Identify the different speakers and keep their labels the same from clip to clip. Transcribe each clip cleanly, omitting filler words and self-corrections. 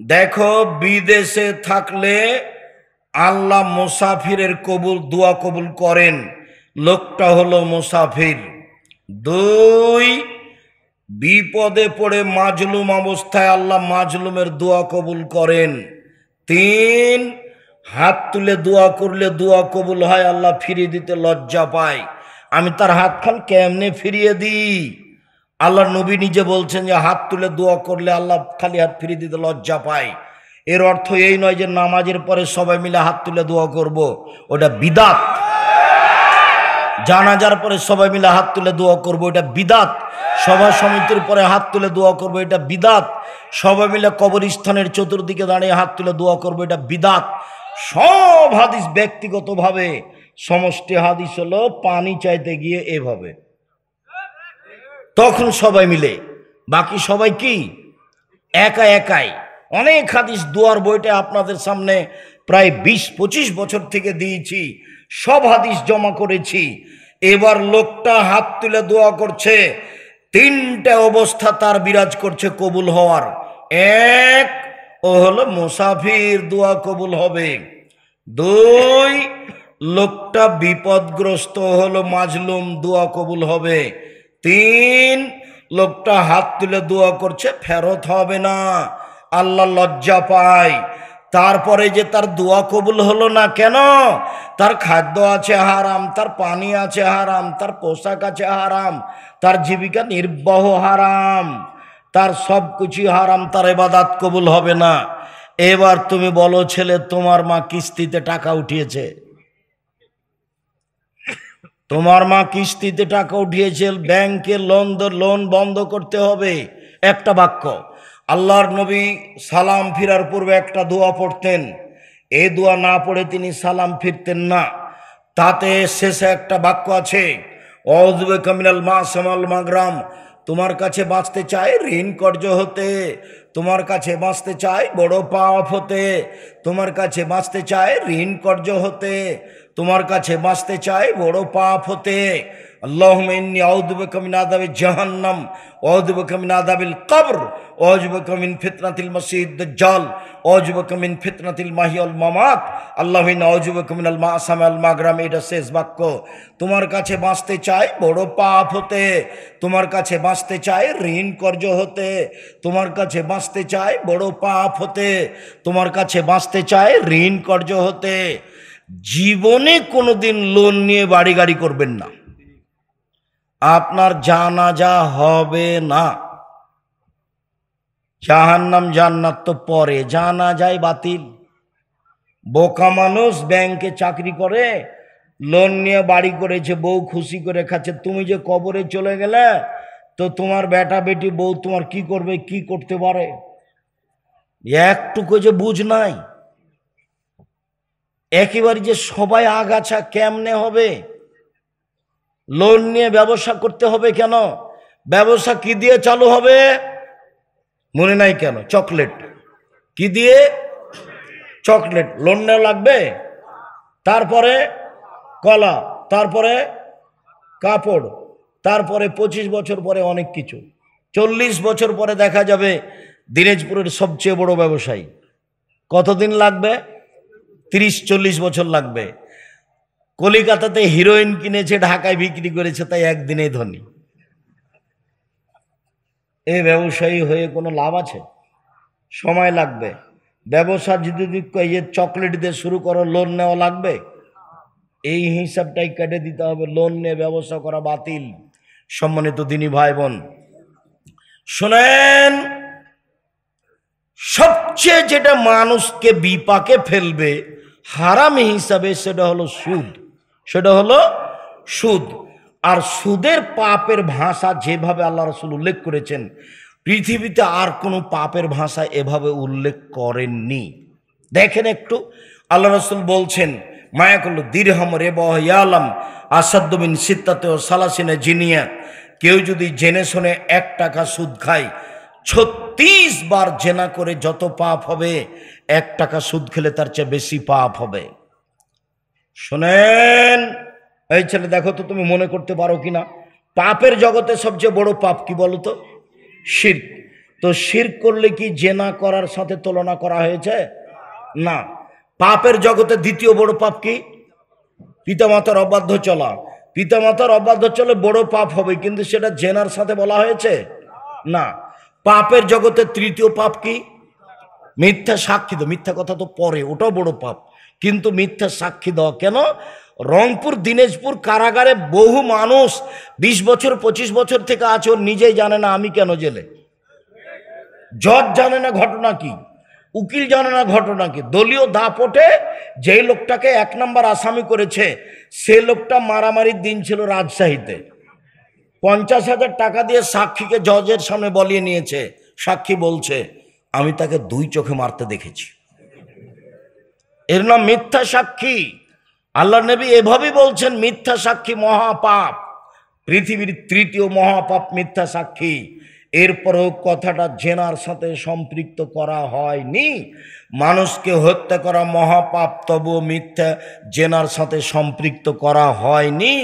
Speaker 1: দেখো বিদেশে থাকলে আল্লাহ মুসাফিরের দোয়া কবুল করেন। লোকটা হলো মুসাফির। দুই, বিপদে পড়ে মাজলুম অবস্থায় আল্লাহ মাজলুমের দোয়া কবুল করেন। তিন, হাত তুলে দোয়া করলে দোয়া কবুল হয়, আল্লাহ ফিরিয়ে দিতে লজ্জা পায়। আমি তার হাতখান কেমনে ফিরিয়ে দিই? আল্লাহ নবী নিজে বলছেন যে হাত তুলে দোয়া করলে আল্লাহ খালি হাত ফিরিয়ে দিতে লজ্জা পায়। এর অর্থ এই নয় যে নামাজের পরে সবাই মিলে হাত তুলে দোয়া করব, ওটা বিদাত। জানাজার পরে সবাই মিলে হাত তুলে দোয়া করব, এটা বিদাত। সভা সমিতির পরে হাত তুলে দোয়া করব, এটা বিদাত। সবাই মিলে কবরস্থানের চতুর্দিকে দাঁড়িয়ে হাত তুলে দোয়া করব, এটা বিদাত। সব হাদিস ব্যক্তিগতভাবে, সমষ্টি হাদিস হলো পানি চাইতে গিয়ে এভাবে, তখন সবাই মিলে। বাকি সবাই কি একা একাই। অনেক হাদিস দোয়ার বইটা আপনাদের সামনে প্রায় 20-25 বছর থেকে দিয়েছি, সব হাদিস জমা করেছি। এবার লোকটা হাত তুলে দোয়া করছে, তিনটা অবস্থা তার বিরাজ করছে কবুল হওয়ার। এক, ও হলো মুসাফির, দোয়া কবুল হবে। দুই, লোকটা বিপদগ্রস্ত, হলো মাজলুম, দোয়া কবুল হবে। তিন, লোকটা হাত তুলে দোয়া করছে, ফেরত হবে না, আল্লাহ লজ্জা পায়। তারপরে যে তার দোয়া কবুল হলো না কেন? তার খাদ্য আছে হারাম, তার পানি আছে হারাম, তার পোশাক আছে হারাম, তার জীবিকা নির্বাহ হারাম, তার সব কিছু হারাম, তার ইবাদত কবুল হবে না। এবার তুমি বলো ছেলে, তোমার মা কিস্তিতে টাকা উঠিয়েছে, তোমার মা কিস্তিতে টাকা উঠিয়েছে, ব্যাংকে লোন বন্ধ করতে হবে। একটা বাক্য, আল্লাহর নবী সালাম ফিরার পূর্বে একটা দোয়া পড়তেন, এই দোয়া না পড়ে তিনি সালাম ফিরতেন না। তাতে শেষে একটা বাক্য আছে, আউযু বিকা মিনাল মা'সাম ওয়াল মাগরাম। তোমার কাছে বাঁচতে চাই ঋণ কর্য হতে, তোমার কাছে বাঁচতে চাই বড় পাপ হতে, তোমার কাছে বাঁচতে চাই ঋণ কর্য হতে, তোমার কাছে বাঁচতে চাই বড় পাপ হতে। আল্লাহুম্মা ইন্নী আউযু বিকা মিন আযাবি জাহান্নাম ওয়া আউযু বিকা মিন আযাবিল কবর ওয়া আউযু বিকা মিন ফিতনাতিল মাসীহিদ দাজ্জাল ওয়া আউযু বিকা মিন ফিতনাতিল মাহইয়া ওয়াল মামাত। আল্লাহুম্মা ইন্নী আউযু বিকা মিনাল মা'সাম ওয়াল মাগরাম। এটা শেষ বাক্য। তোমার কাছে বাঁচতে চাই বড় পাপ হতে, তোমার কাছে বাঁচতে চাই ঋণ কর্য হতে, তোমার কাছে বাঁচতে চাই বড় পাপ হতে, তোমার কাছে বাঁচতে চাই ঋণ কর্য হতে। জীবনে কোনোদিন লোন নিয়ে বাড়ি গাড়ি করবেন না, আপনার জানাজা হবে না। জাহান্নাম জান্নাত তো পরে, জানাজাই বাতিল। বোকা মানুষ ব্যাংকে চাকরি করে, লোন নিয়ে বাড়ি করেছে, বউ খুশি করে খাচ্ছে। তুমি যে কবরে চলে গেলে তো তোমার বেটা বেটি বউ তোমার কি করবে, কি করতে পারে, একটুকু যে বুঝ নাই। একেবারে যে সবাই আগাছা কেমনে হবে? লোন নিয়ে ব্যবসা করতে হবে কেন? ব্যবসা কি দিয়ে চালু হবে মনে নাই কেন? চকলেট। কি দিয়ে? চকলেট। লোন নেওয়া লাগবে, তারপরে কলা, তারপরে কাপড়, তারপরে 25 বছর পরে অনেক কিছু, 40 বছর পরে দেখা যাবে দিনাজপুরের সবচেয়ে বড় ব্যবসায়ী। কতদিন লাগবে? 30-40 বছর লাগবে। কলিকাতাতে হিরোইন কিনেছে, ঢাকায় বিক্রি করেছে, তাই একদিনেই ধনী। এই ব্যবসায়ী হয়ে কোনো লাভ আছে? সময় লাগবে। ব্যবসা যদি এই যে চকলেট দিয়ে শুরু করো, লোন নেওয়া লাগবে, এই হিসাবটাই কেটে দিতে হবে। লোন নিয়ে ব্যবসা করা বাতিল। সম্মানিত দিনী ভাই বোন শোনেন, সবচেয়ে যেটা মানুষকে বিপাকে ফেলবে হারাম হিসাবে, সেটা হলো সুদ। সেটা হলো সুদ। আর সুদের পাপের ভাষা যেভাবে আল্লাহ রাসূল উল্লেখ করেছেন, পৃথিবীতে আর কোনো পাপের ভাষা এভাবে উল্লেখ করেননি। দেখেন একটু, আল্লাহ রাসূল বলছেন, মায়াকুল দিরহাম রিবা ইয়ালাম আসাদ্দু মিন সিত্তাতি ওয়া সালাসিনা জিনিয়া। কেউ যদি জেনে শুনে 1 টাকা সুদ খায়, 36 বার জেনা করে যত পাপ হবে, 1 টাকা সুদ খেলে তার চেয়ে বেশি পাপ হবে। শোনেন, এই ছেলে দেখো তো তুমি মনে করতে পারো কিনা, পাপের জগতে সবচেয়ে বড় পাপ কি বলো তো? শিরক। তো শিরক করলে কি জেনা করার সাথে তুলনা করা হয়েছে? না। পাপের জগতে দ্বিতীয় বড় পাপ কি? পিতামাতার অবাধ্য চলা। পিতামাতার অবাধ্য চলে বড় পাপ হবে, কিন্তু সেটা জেনার সাথে বলা হয়েছে না। পাপের জগতে তৃতীয় পাপ কি? মিথ্যা সাক্ষী দেওয়া। মিথ্যা কথা তো পরে, ওটাও বড় পাপ, কিন্তু মিথ্যা সাক্ষী দেওয়া কেন? রংপুর দিনাজপুর কারাগারে বহু মানুষ 20 বছর 25 বছর থেকে আছে, ওর নিজেই জানে না আমি কেন জেলে। জজ জানে না ঘটনা কি, উকিল জানে না ঘটনা কি। দলীয় দাপটে যেই লোকটাকে 1 নম্বর আসামি করেছে, সে লোকটা মারামারির দিন ছিল রাজশাহীতে। 50,000 টাকা দিয়ে সাক্ষীকে জজের সামনে বলিয়ে নিয়েছে। সাক্ষী বলছে আমি তাকে 2 চোখে মারতে দেখেছি। এর নাম মিথ্যা সাক্ষী। আল্লাহ নবী এভাবেই বলছেন, মিথ্যা সাক্ষী মহাপাপ, পৃথিবীর তৃতীয় মহাপাপ মিথ্যা সাক্ষী। এরপরেও কথাটা জেনার সাথে সম্পৃক্ত করা হয়নি। মানুষকে হত্যা করা মহাপাপ, তবুও মিথ্যা জেনার সাথে সম্পৃক্ত করা হয়নি।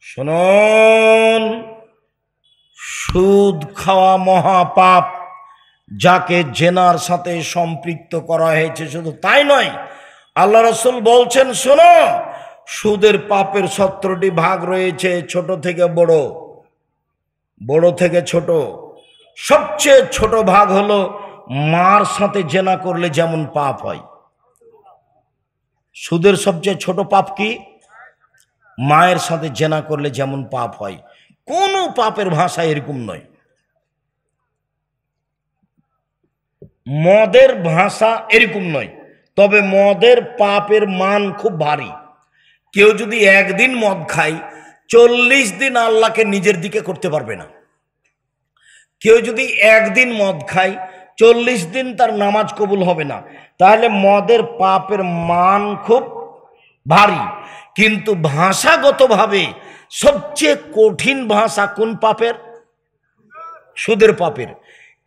Speaker 1: শুনুন, সুদ খাওয়া মহাপাপ, যাকে জেনার সাথে সম্পৃক্ত করা হয়েছে। শুধু তাই নয়, আল্লাহ রাসূল বলছেন, শোনো, সুদের পাপের 17টি ভাগ রয়েছে, ছোট থেকে বড়, বড় থেকে ছোট। সবচেয়ে ছোট ভাগ হলো মার সাথে জেনা করলে যেমন পাপ হয়। সুদের সবচেয়ে ছোট পাপ কি? মায়ের সাথে জেনা করলে যেমন পাপ হয়। কোন পাপের ভাষা এরকম নয়। মদের ভাষা এরকম নয়, তবে মদের পাপের মান খুব ভারী। কেউ যদি একদিন মদ খায়, 40 দিন আল্লাহকে নিজের দিকে করতে পারবে না। কেউ যদি একদিন মদ খায়, 40 দিন তার নামাজ কবুল হবে না। তাহলে মদের পাপের মান খুব ভারী। কিন্তু ভাষাগতভাবে সবচেয়ে কঠিন ভাষা কোন পাপের? সুদের পাপের।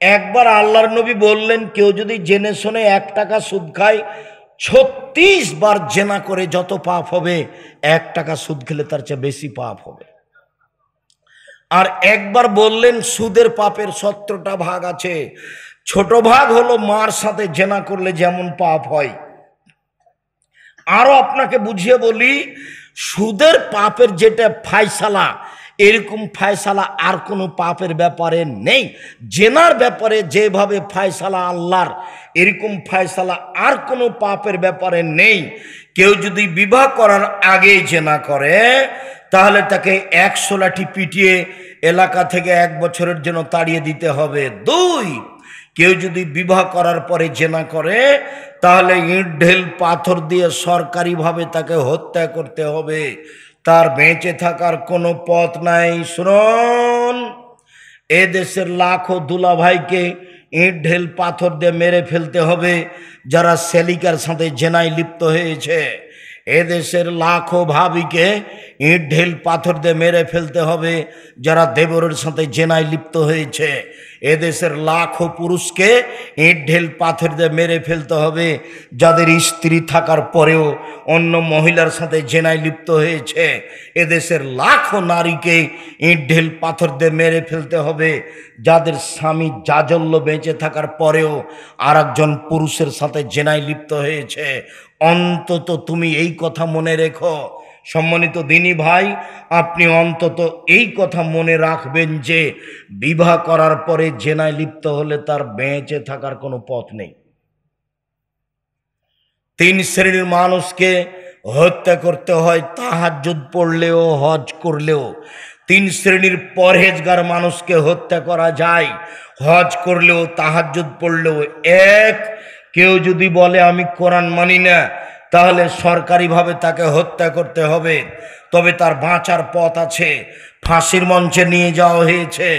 Speaker 1: একবার আল্লাহর নবী বললেন, কেউ যদি জেনে শুনে 1 টাকা সুদ খায়, 36 বার জেনা করে যত পাপ হবে, 1 টাকা সুদ খেলে তার চেয়ে বেশি পাপ হবে। আর একবার বললেন, সুদের পাপের 17টা ভাগ আছে। ছোট ভাগ হলো মার সাথে জেনা করলে যেমন পাপ হয়। আরো আপনাকে বুঝিয়ে বলি, সুদের পাপের যেটা ফায়সালা, এরকম ফায়সালা আর কোনো পাপের ব্যাপারে নেই। জেনার ব্যাপারে যেভাবে ফায়সালা আল্লাহর, এরকম ফায়সালা আর কোনো পাপের ব্যাপারে নেই। কেউ যদি বিবাহ করার আগেই জেনা করে, তাহলে তাকে 100 লাঠি পিটিয়ে এলাকা থেকে 1 বছরের জন্য তাড়িয়ে দিতে হবে। 2, কেউ যদি বিবাহ করার পরে জেনা করে, তাহলে ইট ঢেল পাথর দিয়ে সরকারিভাবে তাকে হত্যা করতে হবে। তার বেঁচে থাকার কোনো পথ নাই। শুনুন, এ দেশের লাখো দুলাভাইকে ইট ঢেল পাথর দিয়ে মেরে ফেলতে হবে যারা সেলিকার সাথে জেনায় লিপ্ত হয়েছে। এদেশের লাখো ভাবিকে ইট ঢেল পাথর দিয়ে মেরে ফেলতে হবে যারা দেবরের সাথে জেনায় লিপ্ত হয়েছে। এদেশের লাখো পুরুষকে ইট ঢেল পাথর দিয়ে মেরে ফেলতে হবে যাদের স্ত্রী থাকার পরেও অন্য মহিলার সাথে জেনায় লিপ্ত হয়েছে। এদেশের লাখো নারীকে ইট ঢেল পাথর দিয়ে মেরে ফেলতে হবে যাদের স্বামী জাজল্য বেঁচে থাকার পরেও আর একজন পুরুষের সাথে জেনায় লিপ্ত হয়েছে। অন্তত তুমি এই কথা মনে রেখো, সম্মানিত দিনী ভাই, আপনি অন্তত এই কথা মনে রাখবেন যে বিবাহ করার পরে জেনায় লিপ্ত হলে তার বেঁচে থাকার কোনো পথ নেই। 3 শ্রেণীর মানুষকে হত্যা করতে হয় তাহাজ্জুদ পড়লেও, হজ করলেও। 3 শ্রেণীর পরহেজগার মানুষকে হত্যা করা যায়, হজ করলেও, তাহাজ্জুদ পড়লেও। 1, কেউ যদি বলে আমি কোরআন মানি না, তাহলে সরকারিভাবে তাকে হত্যা করতে হবে। তবে তার বাঁচার পথ আছে। ফাঁসির মঞ্চে নিয়ে যাওয়া হয়েছে,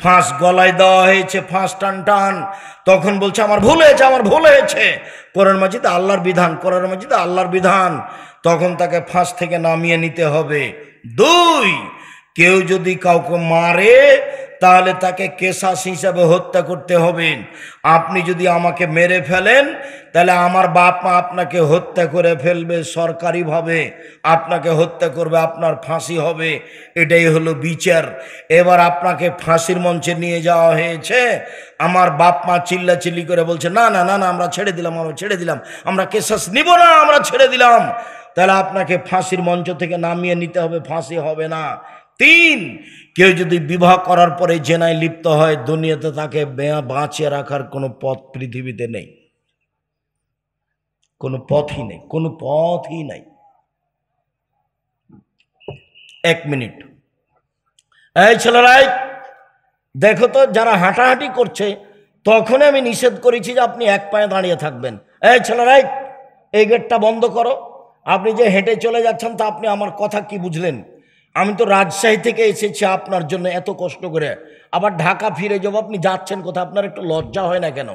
Speaker 1: ফাঁস গলায় দেওয়া হয়েছে, ফাঁস টান টান, তখন বলছে আমার ভুল হয়েছে, আমার ভুল হয়েছে, কোরআন মাজিদে আল্লাহর বিধান, কোরআন মাজিদে আল্লাহর বিধান, তখন তাকে ফাঁস থেকে নামিয়ে নিতে হবে। 2, কেউ যদি কাউকে মারে, তাহলে তাকে কেসাস হিসাবে হত্যা করতে হবে। আপনি যদি আমাকে মেরে ফেলেন তাহলে আমার বাপ মা আপনাকে হত্যা করে ফেলবে, সরকারিভাবে আপনাকে হত্যা করবে, আপনার ফাঁসি হবে। এটাই হলো বিচার। এবার আপনাকে ফাঁসির মঞ্চে নিয়ে যাওয়া হয়েছে, আমার বাপ মা চিল্লাচিল্লি করে বলছে না না না না আমরা ছেড়ে দিলাম, আমরা ছেড়ে দিলাম, আমরা কেসাস নিব না, আমরা ছেড়ে দিলাম। তাহলে আপনাকে ফাঁসির মঞ্চ থেকে নামিয়ে নিতে হবে, ফাঁসি হবে না। 3, কেউ যদি বিবাহ করার পরে জেনায় লিপ্ত হয়, দুনিয়াতে তাকে বাঁচিয়ে রাখার কোনো পথ পৃথিবীতে নেই, কোনো পথই নেই, কোনো পথই নাই। 1 মিনিট, এই ছেলেরাই দেখো তো, যারা হাঁটাহাঁটি করছে তখন আমি নিষেধ করেছি যে আপনি এক পায়ে দাঁড়িয়ে থাকবেন। এই ছেলেরাই এই গেটটা বন্ধ করো। আপনি যে হেঁটে চলে যাচ্ছেন তা আপনি আমার কথা কি বুঝলেন? আমি তো রাজশাহী থেকে এসেছি আপনার জন্য এত কষ্ট করে, আবার ঢাকা ফিরে যাবো। আপনি যাচ্ছেন কোথায়? আপনার একটু লজ্জা হয় না কেন?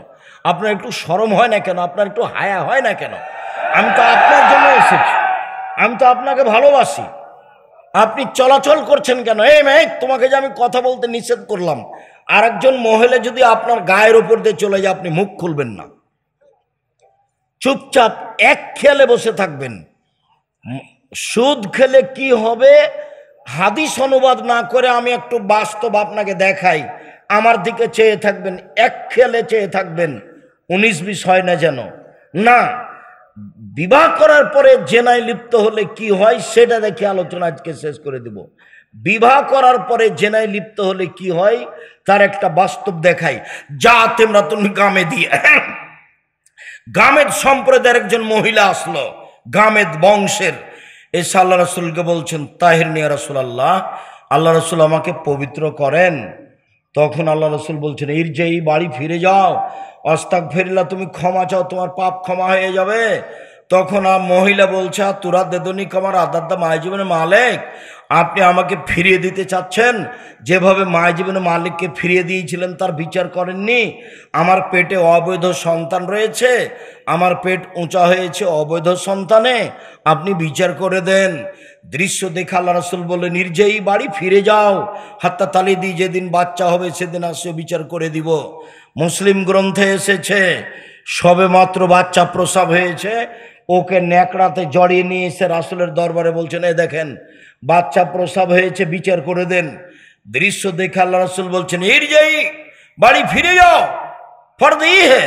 Speaker 1: আপনার একটু শরম হয় না কেন? আপনার একটু হায়া হয় না কেন? আমি তো আপনার জন্য এসেছি, আমি তো আপনাকে ভালোবাসি। আপনি চলাচল করছেন কেন? এই মেয়ে, তোমাকে যে আমি কথা বলতে নিষেধ করলাম, আরেকজন মহিলা যদি আপনার গায়ের উপর দিয়ে চলে যায় আপনি মুখ খুলবেন না, চুপচাপ এক খেয়ালে বসে থাকবেন। সুদ খেলে কি হবে হাদিস অনুবাদ না করে আমি একটু বাস্তব আপনাকে দেখাই। আমার দিকে চেয়ে থাকবেন, এক খেয়ালে চেয়ে থাকবেন, 19-20 হয় না যেন। না, বিবাহ করার পরে জেনায় লিপ্ত হলে কি হয় সেটা দেখে আলোচনা আজকে শেষ করে দেব। বিবাহ করার পরে জেনায় লিপ্ত হলে কি হয় তার একটা বাস্তব দেখাই। যা তোমরা তুমি গামে দিয়ে, গামেদ সম্প্রদায়ের একজন মহিলা আসলো, গামেদ বংশের, এসে আল্লাহ রসুলকে বলছেন, তাহির নিয়া রাসূলুল্লাহ, আল্লাহ রসুল আমাকে পবিত্র করেন। তখন আল্লাহ রসুল বলছেন, এর যে এই বাড়ি ফিরে যাও, আস্তাগফিরুল্লাহ, তুমি ক্ষমা চাও, তোমার পাপ ক্ষমা হয়ে যাবে। তখন মহিলা বলছে, তুরা দেদনি কামার আদাদ্দা মায়জীবনের মালিক, আপনি আমাকে ফিরিয়ে দিতে চাচ্ছেন যেভাবে মায়জীবনের মালিককে ফিরিয়ে দিয়েছিলেন, তার বিচার করেননি। আমার পেটে অবৈধ সন্তান রয়েছে, আমার পেট উঁচা হয়েছে অবৈধ সন্তানে, আপনি বিচার করে দেন। দৃশ্য দেখে আল্লাহ রাসূল বললেন, নির্জয়ী বাড়ি ফিরে যাও, হাত্তা তালি দি, যেদিন বাচ্চা হবে সেদিন আসে বিচার করে দিব। মুসলিম গ্রন্থে এসেছে, সবে মাত্র বাচ্চা প্রসব হয়েছে, ওকে ন্যাকড়াতে জড়িয়ে নিয়ে এসে রাসূলের দরবারে বলছেন, এ দেখেন বাচ্চা প্রসব হয়েছে, বিচার করে দেন। দৃশ্য দেখে আল্লাহ রাসূল বলছেন, নির্জয়ী বাড়ি ফিরে যাও, ফর্দ ই হে,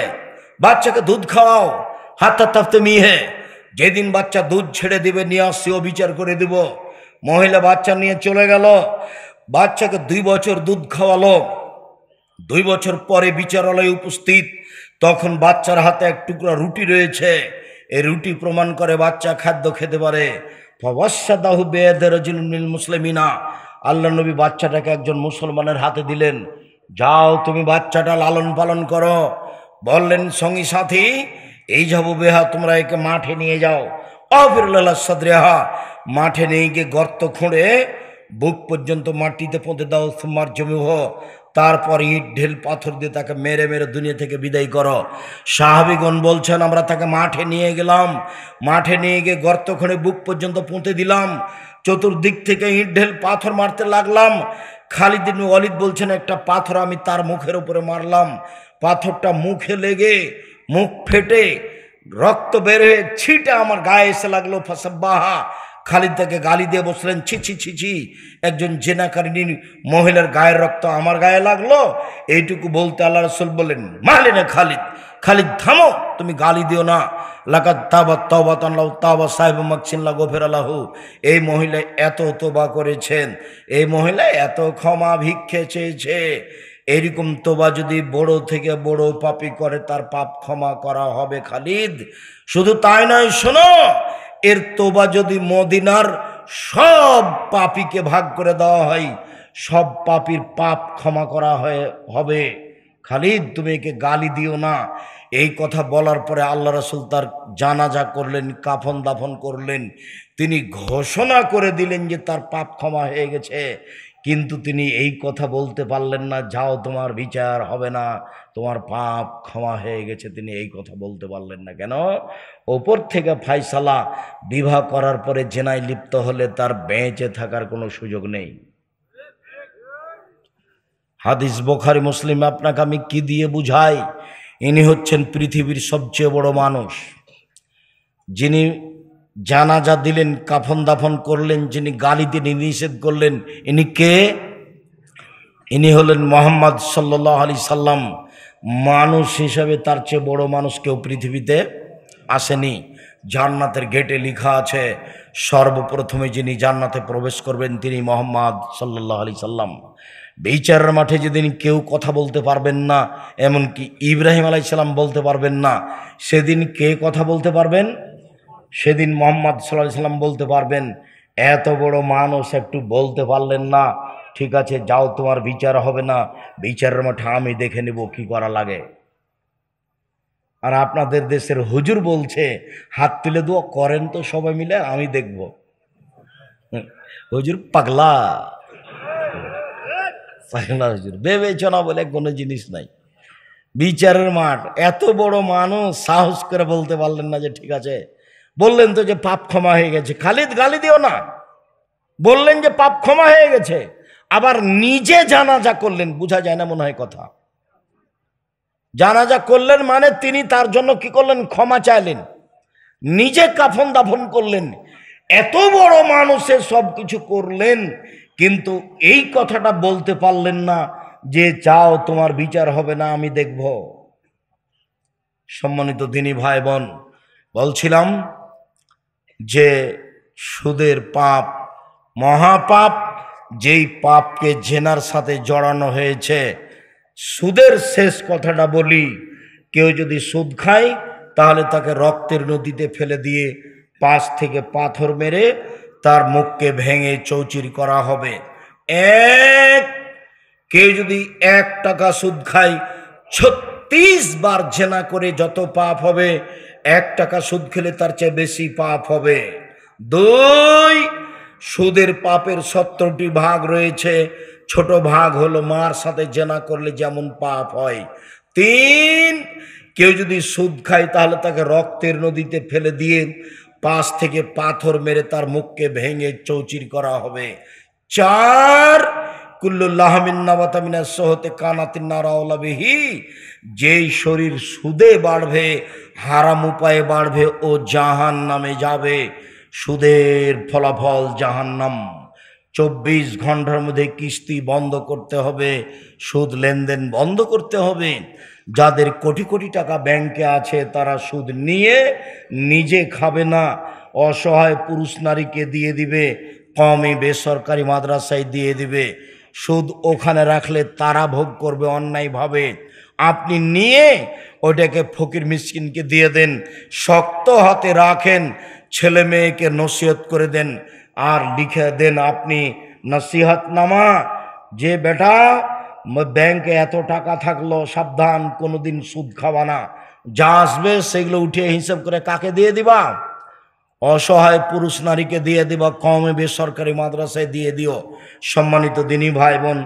Speaker 1: বাচ্চাকে দুধ খাওয়াও, হাত্তা তাফতে মি হে, যেদিন বাচ্চা দুধ ছেড়ে দিবে নিয়ে আসছে, ও বিচার করে দিব। মহিলা বাচ্চা নিয়ে চলে গেল, বাচ্চাকে 2 বছর দুধ খাওয়ালো। 2 বছর পরে বিচারালয়ে উপস্থিত, তখন বাচ্চার হাতে এক টুকরা রুটি রয়েছে, এই রুটি প্রমাণ করে বাচ্চা খাদ্য খেতে পারে। ফাওয়াশশাদাহু বিয়াদি রাজুলিন মিনাল মুসলিমিনা, আল্লাহ নবী বাচ্চাটাকে একজন মুসলমানের হাতে দিলেন, যাও তুমি বাচ্চাটা লালন পালন করো। বললেন সঙ্গী সাথী, এই যাবো বেহা, তোমরা একে মাঠে নিয়ে যাও। অফিরুল্লাহ সাদরিহা, মাঠে নিয়ে গিয়ে গর্ত খুঁড়ে বুক পর্যন্ত মাটিতে পুঁতে দাও। সুমার জমিহ, তারপর ইট ঢেল পাথর দিয়ে তাকে মেরে মেরে দুনিয়া থেকে বিদায় করো। সাহাবীগণ বলছেন, আমরা তাকে মাঠে নিয়ে গেলাম, মাঠে নিয়ে গিয়ে গর্ত খুঁড়ে বুক পর্যন্ত পুঁতে দিলাম, চতুর্দিক থেকে ইট ঢেল পাথর মারতে লাগলাম। খালিদ ইবনে ওয়ালিদ বলছেন, একটা পাথর আমি তার মুখের উপরে মারলাম, পাথরটা মুখে লেগে মুখ ফেটে রক্ত বের হয়ে ছিটা আমার গায়ে এসে লাগলো। ফাসাব্বাহা, খালিদ তাকে গালি দিয়ে বসলেন, ছি ছি ছি ছি, একজন জেনাকারিনী মহিলার গায়ের রক্ত আমার গায়ে লাগলো। এইটুকু বলতে আল্লাহ রাসূল বললেন, মারলেন খালিদ, খালিদ থামো, তুমি গালি দিও না। লাকাদ তাবাত তাওবাতান লাউ তাওবা সাহিবু মাকসিল্লাহ গফিরালাহু, এই মহিলা এত তোবা করেছেন, এই মহিলা এত ক্ষমা ভিক্ষে চেয়েছে। এরকম তোবা যদি বড় থেকে বড় পাপী করে তার পাপ ক্ষমা করা হবে খালিদ। শুধু তাই নয়, শোনো, এর তোবা যদি মদিনার সব পাপীকে ভাগ করে দেওয়া হয়, সব পাপীর পাপ ক্ষমা করা হবে। খালিদ তুমি একে গালি দিও না। এই কথা বলার পরে আল্লাহ রাসূল তার জানাজা করলেন, কাফন দাফন করলেন। তিনি ঘোষণা করে দিলেন যে তার পাপ ক্ষমা হয়ে গেছে, কিন্তু তিনি এই কথা বলতে পারলেন না, যাও তোমার বিচার হবে না, তোমার পাপ ক্ষমা হয়ে গেছে। তিনি এই কথা বলতে পারলেন না। কেন? ওপর থেকে ফায়সালা, বিবাহ করার পরে জেনায় লিপ্ত হলে তার বেঁচে থাকার কোনো সুযোগ নেই। হাদিস বুখারী মুসলিম আপনাকে আমি কি দিয়ে বুঝাই? ইনি হচ্ছেন পৃথিবীর সবচেয়ে বড় মানুষ, যিনি জানাজা দিলেন, কাফন দাফন করলেন, যিনি গালি দিয়ে নিষেধ করলেন। ইনি কে? ইনি হলেন মুহাম্মদ সাল্লাল্লাহু আলাইহি সাল্লাম। মানুষ হিসাবে তার চেয়ে বড় মানুষ কেউ পৃথিবীতে আসেনি। জান্নাতের গেটে লেখা আছে সর্বপ্রথমে যিনি জান্নাতে প্রবেশ করবেন তিনি মুহাম্মদ সাল্লাল্লাহু আলাইহি সাল্লাম। বিচারের মাঠে যেদিন কেউ কথা বলতে পারবেন না, এমনকি ইব্রাহিম আলাইহিস সালাম বলতে পারবেন না, সেদিন কে কথা বলতে পারবেন? সেদিন মুহাম্মদ সাল্লাল্লাহু আলাইহি সাল্লাম বলতে পারবেন। এত বড় মানুষ একটু বলতে পারলেন না, ঠিক আছে যাও, তোমার বিচার হবে না, বিচারের মাঠে আমি দেখে নেব কি করা লাগে। আর আপনাদের দেশের হুজুর বলছে হাত তুলে দোয়া করেন তো সবাই মিলে, আমি দেখব। হুজুর পাগলা, পাগলা হুজুর। বিবেচনা বলে কোনো জিনিস নাই। বিচারের মাঠ, এত বড় মানুষ সাহস করে বলতে পারলেন না যে ঠিক আছে। বললেন তো যে পাপ ক্ষমা হয়ে গেছে, খালিদ গালি দিও না, বললেন যে পাপ ক্ষমা হয়ে গেছে, আবার নিজে জানাজা করলেন। বোঝা যায় না মনে হয় কথা। জানাজা করলেন মানে তিনি তার জন্য কি করলেন? ক্ষমা চাইলেন, নিজে কাফন দাফন করলেন। এত বড় মানুষের সব কিছু করলেন, কিন্তু এই কথাটা বলতে পারলেন না যে চাও তোমার বিচার হবে না, আমি দেখব। সম্মানিত দিনী ভাই বোন, বলছিলাম যে সুদের পাপ মহাপাপ, যেই পাপকে জেনার সাথে জড়ানো হয়েছে। সুদের শেষ কথাটা বলি, কেউ যদি সুদ খায় তাহলে তাকে রক্তের নদীতে ফেলে দিয়ে 5 থেকে পাথর মেরে তার মুখকে ভেঙে চৌচির করা হবে। কেউ যদি 1 টাকা সুদ খায়, 36 বার জেনা করে যত পাপ হবে, 1 টাকা সুদ খেলে তার চেয়ে বেশি পাপ হবে। 2, সুদের পাপের 70টি ভাগ রয়েছে। ছোট ভাগ হলো মার সাথে জেনা করলে যেমন পাপ হয়। 3, কেউ যদি সুদ খায় তাহলে তাকে রক্তের নদীতে ফেলে দিয়ে 5 থেকে পাথর মেরে তার মুখকে ভেঙে চৌচির করা হবে। 4, কুল্লু লাহমিন নাবাতা মিনাস সহতে কানাতিন নার আওলা বিহি, যেই শরীর সুদে বাড়বে, হারাম উপায়ে বাড়বে, ও জাহান্নামে যাবে। সুদের ফলাফল জাহান্নাম। 24 ঘন্টার মধ্যে কিস্তি বন্ধ করতে হবে, সুদ লেনদেন বন্ধ করতে হবে। যাদের কোটি কোটি টাকা ব্যাংকে আছে তারা সুদ নিয়ে নিজে খাবে না, অসহায় পুরুষ নারীকে দিয়ে দিবে, কওমি বেসরকারি মাদ্রাসায় দিয়ে দিবে। সুদ ওখানে রাখলে তারা ভোগ করবে অন্যায়ভাবে। আপনি নিয়ে ওটাকে ফকির মিসকিনকে দিয়ে দেন, শক্ত হাতে রাখেন, ছেলে মেয়েকে নসিহত করে দেন, আর লিখে দেন আপনি নসিহতনামা যে বেটা ব্যাংকে এত টাকা থাকলো, সাবধান, কোনোদিন সুদ খাবা না, যা আসবে সেগুলো উঠিয়ে হিসাব করে কাকে দিয়ে দিবা? অসহায় পুরুষ নারীকে দিয়ে দিবা, কওমি বেসরকারি মাদ্রাসায় দিয়ে দিও। সম্মানিত দিনী ভাই বোন,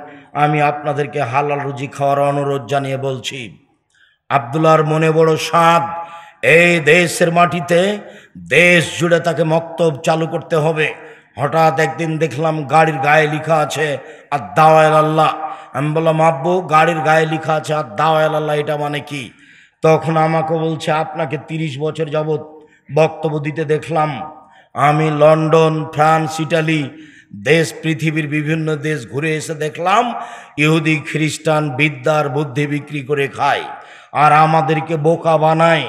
Speaker 1: আমি আপনাদেরকে হালাল রুজি খাওয়ার অনুরোধ জানিয়ে বলছি, আব্দুল্লাহর মনে বড় স্বাদ। এই দেশের মাটিতে দেশ জুড়ে তাকে মক্তব চালু করতে হবে। হঠাৎ একদিন দেখলাম গাড়ির গায়ে লেখা আছে আদ-দাওয়া ইলাল্লাহ। আমি বললাম আব্বু, গাড়ির গায়ে লেখা আছে আদ-দাওয়া ইলাল্লাহ, এটা মানে কি? তখন আমাকে বলছে আপনাকে 30 বছর যাবৎ বক্তব্য দিতে দেখলাম। আমি লন্ডন, ফ্রান্স, ইটালি দেশ, পৃথিবীর বিভিন্ন দেশ ঘুরে এসে দেখলাম ইহুদি খ্রিস্টান বিদ্যার বুদ্ধি বিক্রি করে খায় আর আমাদেরকে বোকা বানায়।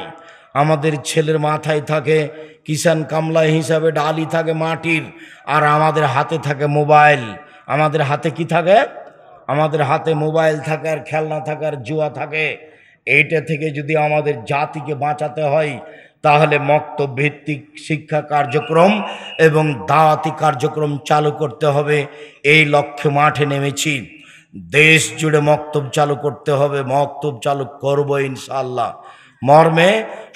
Speaker 1: আমাদের ছেলের মাথায় থাকে কিষান কামলা হিসাবে ডালি থাকে মাটির, আর আমাদের হাতে থাকে মোবাইল। আমাদের হাতে কি থাকে? আমাদের হাতে মোবাইল থাকে, আর খেলনা থাকে, আর জুয়া থাকে। এইটা থেকে যদি আমাদের জাতিকে বাঁচাতে হয় তাহলে মক্তব ভিত্তিক শিক্ষা কার্যক্রম এবং দাওয়াতি কার্যক্রম চালু করতে হবে। এই লক্ষ্যে মাঠে নেমেছি। দেশ জুড়ে মক্তব চালু করতে হবে, মক্তব চালু করব ইনশাআল্লাহ। মর্মে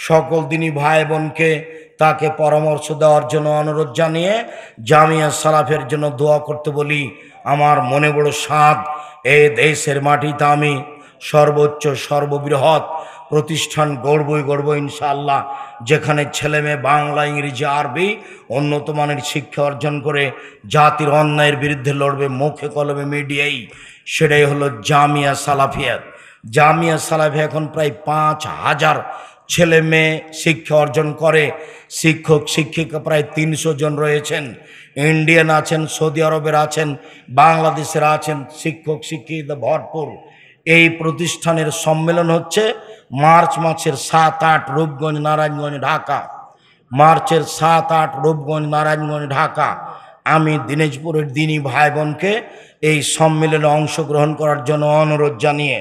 Speaker 1: সকল দিনী ভাই বোনকে তাকে পরামর্শ দেওয়ার জন্য অনুরোধ জানিয়ে জামিয়া সালাফের জন্য দোয়া করতে বলি। আমার মনে বড় স্বাদ, এই দেশের মাটিতে আমি সর্বোচ্চ সর্ববৃহৎ প্রতিষ্ঠান গড়বই গড়ব ইনশাআল্লাহ, যেখানে ছেলে মেয়ে বাংলা, ইংরেজি, আরবি উন্নত মানের শিক্ষা অর্জন করে জাতির অন্যায়ের বিরুদ্ধে লড়বে মুখে কলমে মিডিয়াই। সেটাই হলো জামিয়া সালাফিয়া। জামিয়া সালাফিয়া এখন প্রায় 5,000 ছেলে মেয়ে শিক্ষা অর্জন করে। শিক্ষক শিক্ষিকা প্রায় 300 জন রয়েছেন। ইন্ডিয়ান আছেন, সৌদি আরবের আছেন, বাংলাদেশের আছেন, শিক্ষক শিক্ষিকা ভরপুর। এই প্রতিষ্ঠানের সম্মেলন হচ্ছে মার্চ মাসের 7-8 রূপগঞ্জ, নারায়ণগঞ্জ, ঢাকা। মার্চের 7-8 রূপগঞ্জ, নারায়ণগঞ্জ, ঢাকা। আমি দিনাজপুরের দিনী ভাই বোনকে এই সম্মেলনে অংশগ্রহণ করার জন্য অনুরোধ জানিয়ে